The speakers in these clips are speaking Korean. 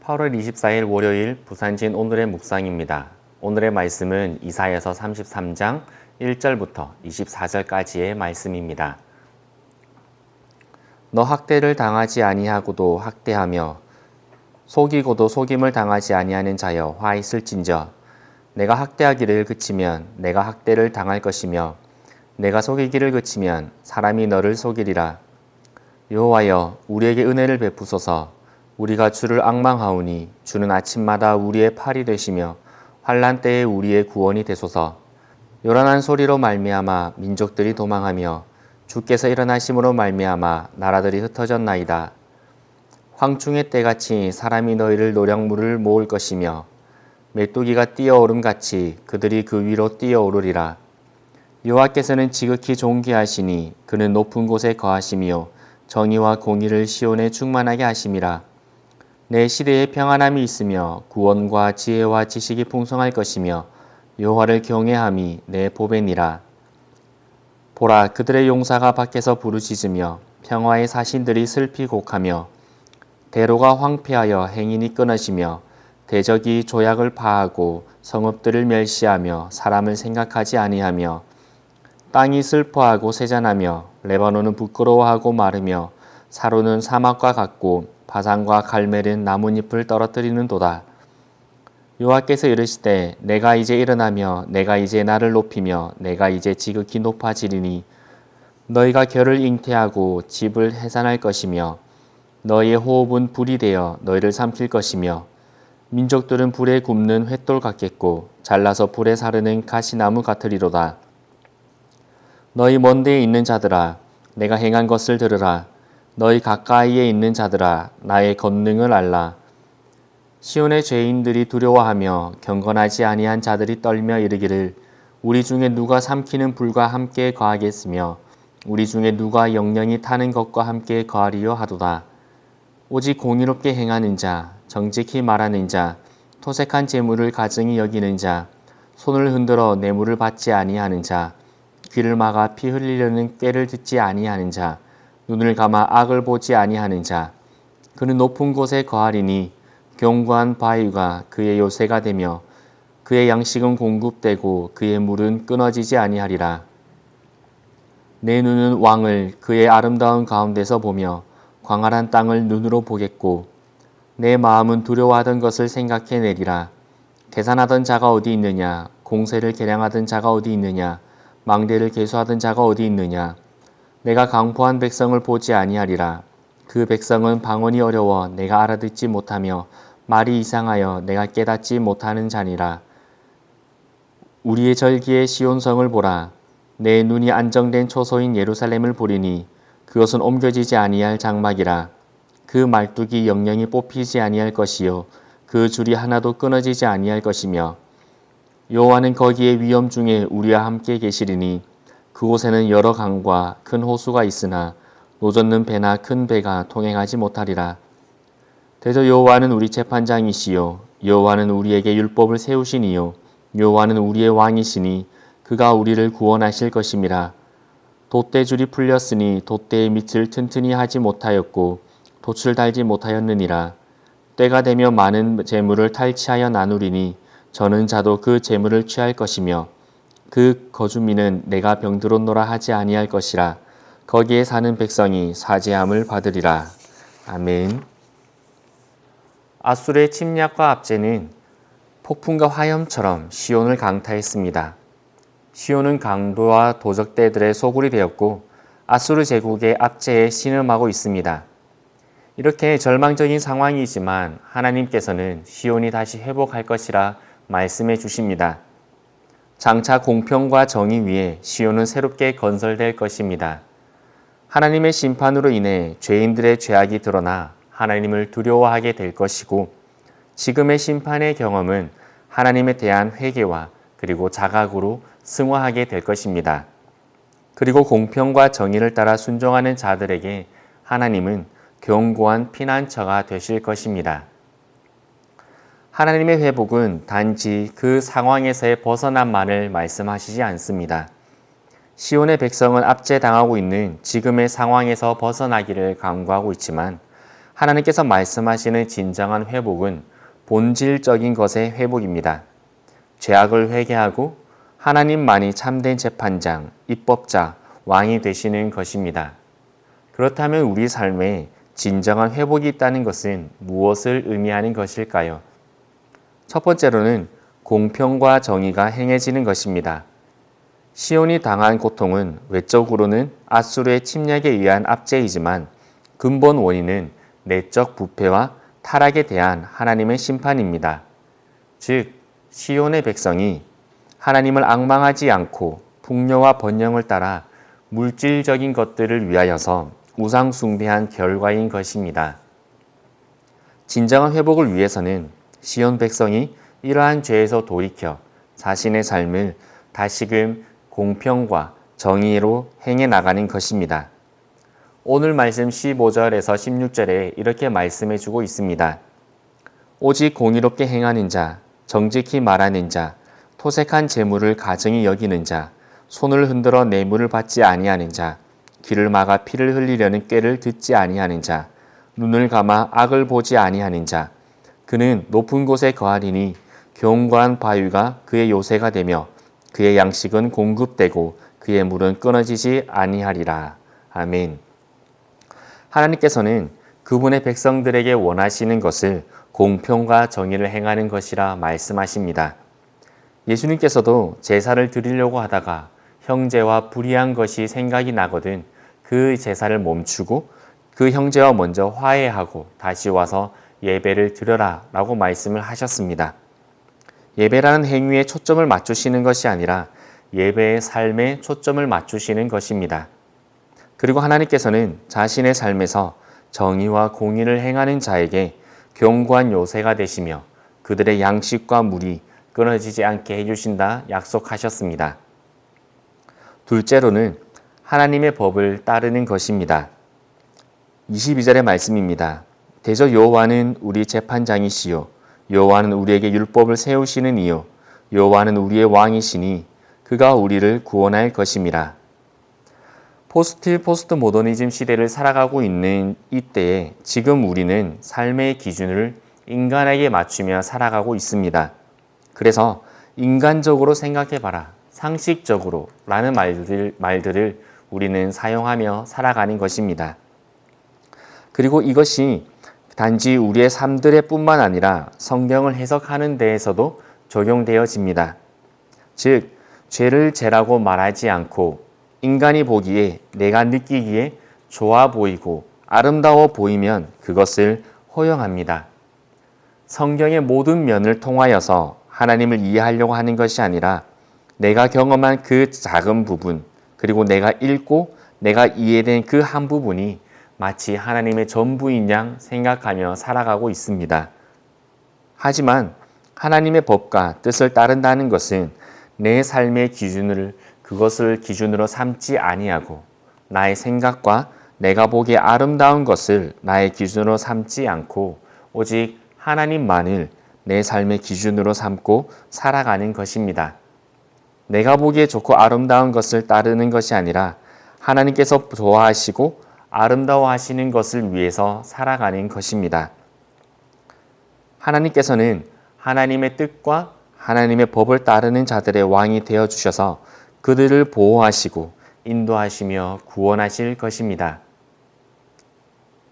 8월 24일 월요일 부산진 오늘의 묵상입니다. 오늘의 말씀은 이사야서 33장 1절부터 24절까지의 말씀입니다. 너 학대를 당하지 아니하고도 학대하며 속이고도 속임을 당하지 아니하는 자여 화 있을진저. 내가 학대하기를 그치면 내가 학대를 당할 것이며 내가 속이기를 그치면 사람이 너를 속이리라. 여호와여, 우리에게 은혜를 베푸소서. 우리가 주를 앙망하오니 주는 아침마다 우리의 팔이 되시며 환난 때에 우리의 구원이 되소서. 요란한 소리로 말미암아 민족들이 도망하며 주께서 일어나심으로 말미암아 나라들이 흩어졌나이다. 황충의 때같이 사람이 너희를 노량물을 모을 것이며 메뚜기가 뛰어오름같이 그들이 그 위로 뛰어오르리라. 여호와께서는 지극히 존귀하시니 그는 높은 곳에 거하시며 정의와 공의를 시온에 충만하게 하심이라. 내 시대에 평안함이 있으며 구원과 지혜와 지식이 풍성할 것이며 여호와를 경외함이 내 보배니라. 보라, 그들의 용사가 밖에서 부르짖으며 평화의 사신들이 슬피 곡하며 대로가 황폐하여 행인이 끊어지며 대적이 조약을 파하고 성읍들을 멸시하며 사람을 생각하지 아니하며 땅이 슬퍼하고 세잔하며 레바논은 부끄러워하고 마르며 사로는 사막과 같고 바산과 갈멜은 나뭇잎을 떨어뜨리는도다. 여호와께서 이르시되 내가 이제 일어나며 내가 이제 나를 높이며 내가 이제 지극히 높아지리니 너희가 결을 잉태하고 집을 해산할 것이며 너희의 호흡은 불이 되어 너희를 삼킬 것이며 민족들은 불에 굽는 횃돌 같겠고 잘라서 불에 사르는 가시나무 같으리로다. 너희 먼 데에 있는 자들아, 내가 행한 것을 들으라. 너희 가까이에 있는 자들아, 나의 권능을 알라. 시온의 죄인들이 두려워하며 경건하지 아니한 자들이 떨며 이르기를 우리 중에 누가 삼키는 불과 함께 거하겠으며 우리 중에 누가 영영이 타는 것과 함께 거하리요 하도다. 오직 공의롭게 행하는 자, 정직히 말하는 자, 토색한 재물을 가증히 여기는 자, 손을 흔들어 뇌물을 받지 아니하는 자, 귀를 막아 피 흘리려는 꾀를 듣지 아니하는 자, 눈을 감아 악을 보지 아니하는 자, 그는 높은 곳에 거하리니 견고한 바위가 그의 요새가 되며 그의 양식은 공급되고 그의 물은 끊어지지 아니하리라. 내 눈은 왕을 그의 아름다운 가운데서 보며 광활한 땅을 눈으로 보겠고 내 마음은 두려워하던 것을 생각해내리라. 계산하던 자가 어디 있느냐? 공세를 계량하던 자가 어디 있느냐? 망대를 계수하던 자가 어디 있느냐? 내가 강포한 백성을 보지 아니하리라. 그 백성은 방언이 어려워 내가 알아듣지 못하며 말이 이상하여 내가 깨닫지 못하는 자니라. 우리의 절기의 시온성을 보라. 내 눈이 안정된 초소인 예루살렘을 보리니 그것은 옮겨지지 아니할 장막이라. 그 말뚝이 영영이 뽑히지 아니할 것이요 그 줄이 하나도 끊어지지 아니할 것이며 여호와는 거기에 위엄 중에 우리와 함께 계시리니 그곳에는 여러 강과 큰 호수가 있으나 노젓는 배나 큰 배가 통행하지 못하리라. 대저 여호와는 우리 재판장이시요 여호와는 우리에게 율법을 세우시니요 여호와는 우리의 왕이시니 그가 우리를 구원하실 것임이라. 돛대줄이 풀렸으니 돛대의 밑을 튼튼히 하지 못하였고 돛을 달지 못하였느니라. 때가 되며 많은 재물을 탈취하여 나누리니 저는 자도 그 재물을 취할 것이며 그 거주민은 내가 병들었노라 하지 아니할 것이라. 거기에 사는 백성이 사죄함을 받으리라. 아멘. 아수르의 침략과 압제는 폭풍과 화염처럼 시온을 강타했습니다. 시온은 강도와 도적대들의 소굴이 되었고 아수르 제국의 압제에 신음하고 있습니다. 이렇게 절망적인 상황이지만 하나님께서는 시온이 다시 회복할 것이라 말씀해 주십니다. 장차 공평과 정의 위에 시온은 새롭게 건설될 것입니다. 하나님의 심판으로 인해 죄인들의 죄악이 드러나 하나님을 두려워하게 될 것이고 지금의 심판의 경험은 하나님에 대한 회개와 그리고 자각으로 승화하게 될 것입니다. 그리고 공평과 정의를 따라 순종하는 자들에게 하나님은 견고한 피난처가 되실 것입니다. 하나님의 회복은 단지 그 상황에서의 벗어남만을 말씀하시지 않습니다. 시온의 백성은 압제당하고 있는 지금의 상황에서 벗어나기를 간구하고 있지만 하나님께서 말씀하시는 진정한 회복은 본질적인 것의 회복입니다. 죄악을 회개하고 하나님만이 참된 재판장, 입법자, 왕이 되시는 것입니다. 그렇다면 우리 삶에 진정한 회복이 있다는 것은 무엇을 의미하는 것일까요? 첫 번째로는 공평과 정의가 행해지는 것입니다. 시온이 당한 고통은 외적으로는 앗수르의 침략에 의한 압제이지만 근본 원인은 내적 부패와 타락에 대한 하나님의 심판입니다. 즉, 시온의 백성이 하나님을 앙망하지 않고 풍요와 번영을 따라 물질적인 것들을 위하여서 우상 숭배한 결과인 것입니다. 진정한 회복을 위해서는 시온 백성이 이러한 죄에서 돌이켜 자신의 삶을 다시금 공평과 정의로 행해 나가는 것입니다. 오늘 말씀 15절에서 16절에 이렇게 말씀해 주고 있습니다. 오직 공의롭게 행하는 자, 정직히 말하는 자, 토색한 재물을 가증히 여기는 자, 손을 흔들어 뇌물을 받지 아니하는 자, 귀를 막아 피를 흘리려는 꾀를 듣지 아니하는 자, 눈을 감아 악을 보지 아니하는 자, 그는 높은 곳에 거하리니 견고한 바위가 그의 요새가 되며 그의 양식은 공급되고 그의 물은 끊어지지 아니하리라. 아멘. 하나님께서는 그분의 백성들에게 원하시는 것을 공평과 정의를 행하는 것이라 말씀하십니다. 예수님께서도 제사를 드리려고 하다가 형제와 불의한 것이 생각이 나거든 그 제사를 멈추고 그 형제와 먼저 화해하고 다시 와서 예배를 드려라 라고 말씀을 하셨습니다. 예배라는 행위에 초점을 맞추시는 것이 아니라 예배의 삶에 초점을 맞추시는 것입니다. 그리고 하나님께서는 자신의 삶에서 정의와 공의를 행하는 자에게 견고한 요새가 되시며 그들의 양식과 물이 끊어지지 않게 해주신다 약속하셨습니다. 둘째로는 하나님의 법을 따르는 것입니다. 22절의 말씀입니다. 대저 여호와는 우리 재판장이시요 여호와는 우리에게 율법을 세우시는 이요 여호와는 우리의 왕이시니 그가 우리를 구원할 것임이라. 포스트 모더니즘 시대를 살아가고 있는 이때에 지금 우리는 삶의 기준을 인간에게 맞추며 살아가고 있습니다. 그래서 인간적으로 생각해봐라, 상식적으로 라는 말들을 우리는 사용하며 살아가는 것입니다. 그리고 이것이 단지 우리의 삶들에 뿐만 아니라 성경을 해석하는 데에서도 적용되어집니다. 즉, 죄를 죄라고 말하지 않고 인간이 보기에 내가 느끼기에 좋아 보이고 아름다워 보이면 그것을 허용합니다. 성경의 모든 면을 통하여서 하나님을 이해하려고 하는 것이 아니라 내가 경험한 그 작은 부분, 그리고 내가 읽고 내가 이해된 그 한 부분이 마치 하나님의 전부인 양 생각하며 살아가고 있습니다. 하지만 하나님의 법과 뜻을 따른다는 것은 내 삶의 기준을 그것을 기준으로 삼지 아니하고 나의 생각과 내가 보기에 아름다운 것을 나의 기준으로 삼지 않고 오직 하나님만을 내 삶의 기준으로 삼고 살아가는 것입니다. 내가 보기에 좋고 아름다운 것을 따르는 것이 아니라 하나님께서 좋아하시고 아름다워하시는 것을 위해서 살아가는 것입니다. 하나님께서는 하나님의 뜻과 하나님의 법을 따르는 자들의 왕이 되어주셔서 그들을 보호하시고 인도하시며 구원하실 것입니다.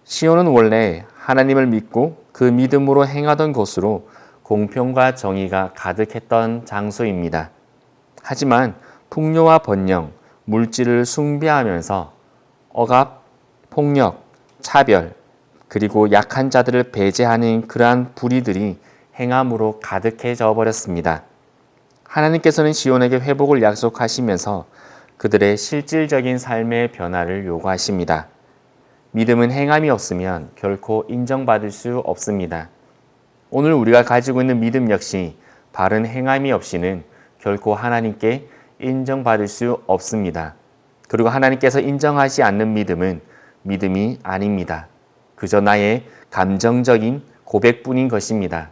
시온은 원래 하나님을 믿고 그 믿음으로 행하던 곳으로 공평과 정의가 가득했던 장소입니다. 하지만 풍요와 번영, 물질을 숭배하면서 억압, 폭력, 차별, 그리고 약한 자들을 배제하는 그러한 불의들이 행함으로 가득해져 버렸습니다. 하나님께서는 시온에게 회복을 약속하시면서 그들의 실질적인 삶의 변화를 요구하십니다. 믿음은 행함이 없으면 결코 인정받을 수 없습니다. 오늘 우리가 가지고 있는 믿음 역시 바른 행함이 없이는 결코 하나님께 인정받을 수 없습니다. 그리고 하나님께서 인정하지 않는 믿음은 믿음이 아닙니다. 그저 나의 감정적인 고백뿐인 것입니다.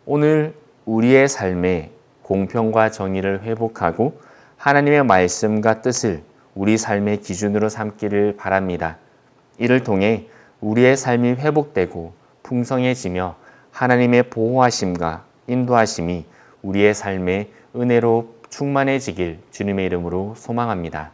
오늘 우리의 삶에 공평과 정의를 회복하고 하나님의 말씀과 뜻을 우리 삶의 기준으로 삼기를 바랍니다. 이를 통해 우리의 삶이 회복되고 풍성해지며 하나님의 보호하심과 인도하심이 우리의 삶의 은혜로 충만해지길 주님의 이름으로 소망합니다.